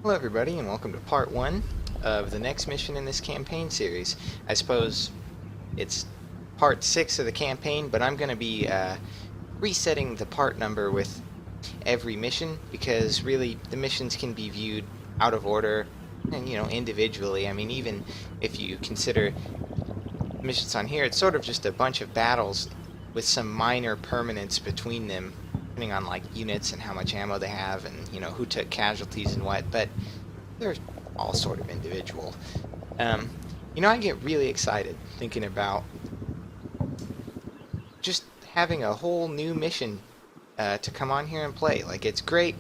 Hello everybody and welcome to part 1 of the next mission in this campaign series. I suppose it's part 6 of the campaign, but I'm going to be resetting the part number with every mission because really the missions can be viewed out of order and individually. I mean, even if you consider missions on here, it's sort of just a bunch of battles with some minor permanence between them, depending on like units and how much ammo they have and who took casualties and what, but they're all sort of individual. I get really excited thinking about just having a whole new mission to come on here and play. Like, it's great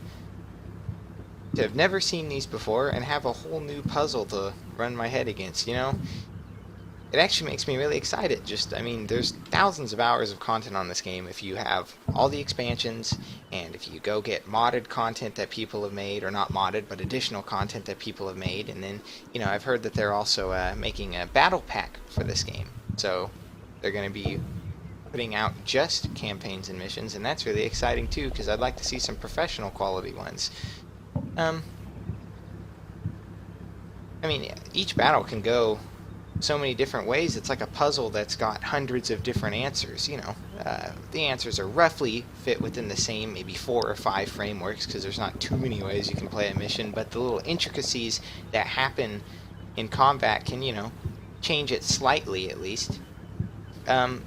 to have never seen these before and have a whole new puzzle to run my head against, It actually makes me really excited. There's thousands of hours of content on this game if you have all the expansions, and if you go get modded content that people have made, or not modded, but additional content that people have made, and then, I've heard that they're also making a battle pack for this game. So they're going to be putting out just campaigns and missions, and that's really exciting too, because I'd like to see some professional quality ones. Each battle can go so many different ways. It's like a puzzle that's got hundreds of different answers. The answers are roughly fit within the same maybe 4 or 5 frameworks, because there's not too many ways you can play a mission, but the little intricacies that happen in combat can change it slightly at least.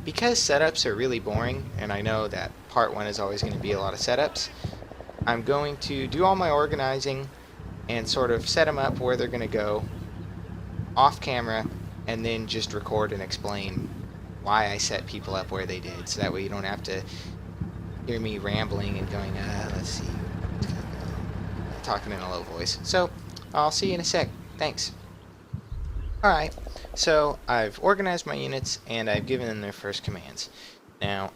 Because setups are really boring, and I know that part 1 is always going to be a lot of setups, I'm going to do all my organizing and sort of set them up where they're going to go off camera, and then just record and explain why I set people up where they did, so that way you don't have to hear me rambling and going, let's see, talking in a low voice. So, I'll see you in a sec. Thanks. Alright, so I've organized my units, and I've given them their first commands. Now,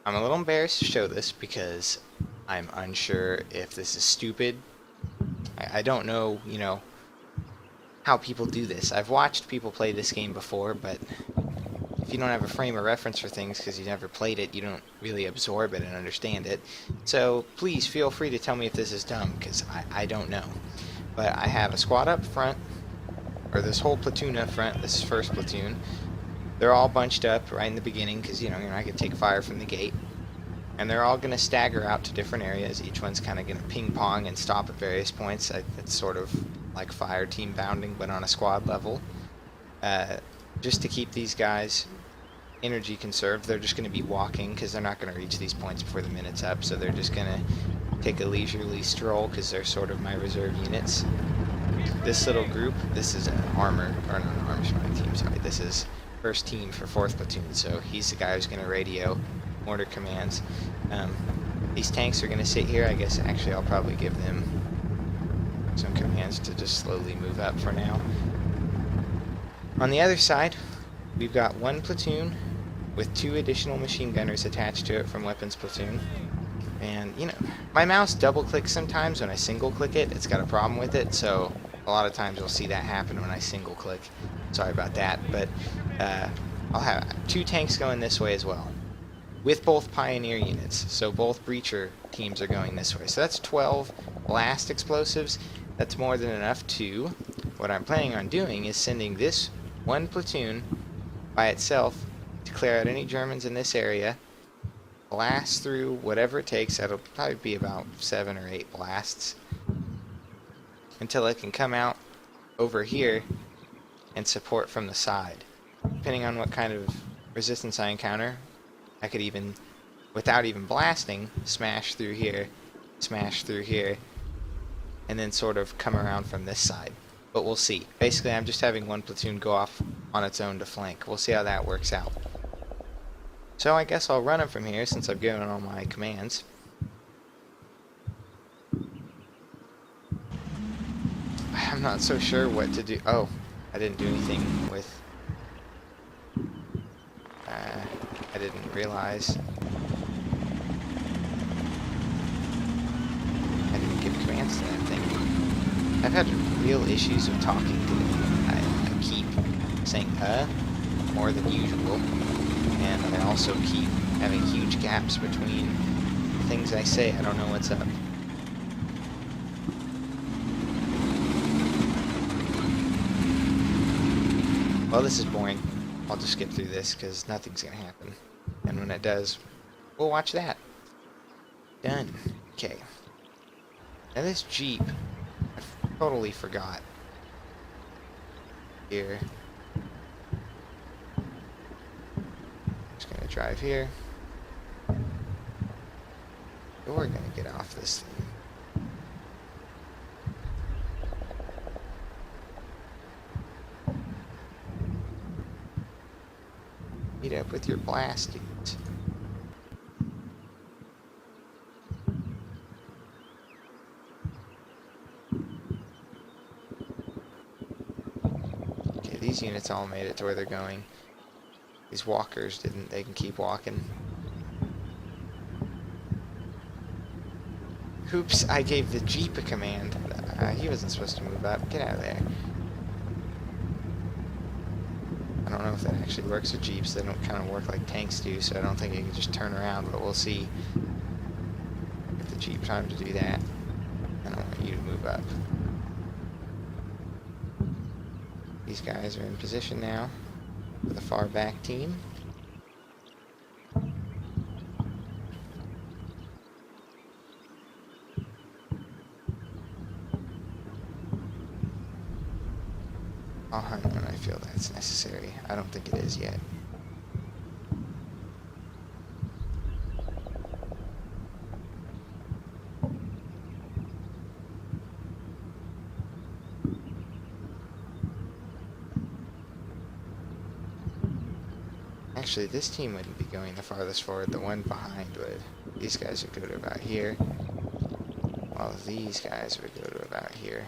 I'm a little embarrassed to show this, because I'm unsure if this is stupid. I don't know, how people do this. I've watched people play this game before, but if you don't have a frame of reference for things because you never played it, you don't really absorb it and understand it. So please feel free to tell me if this is dumb, because I don't know. But I have a squad up front, or this whole platoon up front, this is first platoon. They're all bunched up right in the beginning because, I can take fire from the gate. And they're all going to stagger out to different areas. Each one's kind of going to ping pong and stop at various points. It's sort of like fire team bounding, but on a squad level. Just to keep these guys energy conserved, they're just going to be walking because they're not going to reach these points before the minute's up. So they're just going to take a leisurely stroll because they're sort of my reserve units. This little group, this is an armor, or not an armor strike team, sorry. This is first team for 4th platoon, so he's the guy who's going to radio order commands. These tanks are going to sit here. I guess actually I'll probably give them some commands to just slowly move up for now. On the other side, we've got 1 platoon with 2 additional machine gunners attached to it from weapons platoon. And, my mouse double clicks sometimes when I single click it. It's got a problem with it, so a lot of times you'll see that happen when I single click. Sorry about that, but I'll have 2 tanks going this way as well, with both Pioneer units, so both breacher teams are going this way. So that's 12 blast explosives. That's more than enough to... What I'm planning on doing is sending this 1 platoon by itself to clear out any Germans in this area, blast through whatever it takes. That'll probably be about 7 or 8 blasts, until it can come out over here and support from the side. Depending on what kind of resistance I encounter, I could even, without even blasting, smash through here, and then sort of come around from this side. But we'll see. Basically, I'm just having 1 platoon go off on its own to flank. We'll see how that works out. So I guess I'll run them from here since I've given all my commands. I'm not so sure what to do. Oh, I didn't do anything with... I didn't realize. I didn't give commands to that thing. I've had real issues with talking today. I keep saying more than usual, and I also keep having huge gaps between the things I say. I don't know what's up. Well, this is boring. I'll just skip through this because nothing's going to happen. And when it does, we'll watch that. Done. Okay. Now this Jeep, I totally forgot. Here. Just going to drive here. We're going to get off this thing. Meet up with your blast dudes. Okay, these units all made it to where they're going. These walkers didn't. They can keep walking. Oops, I gave the Jeep a command. He wasn't supposed to move up. Get out of there. I don't know if that actually works with Jeeps. They don't kind of work like tanks do, so I don't think it can just turn around, but we'll see if the Jeep time to do that. I don't want you to move up. These guys are in position now for the far back team. I'll hunt when I feel that's necessary. I don't think it is yet. Actually, this team wouldn't be going the farthest forward. The one behind would. These guys would go to about here, while these guys would go to about here.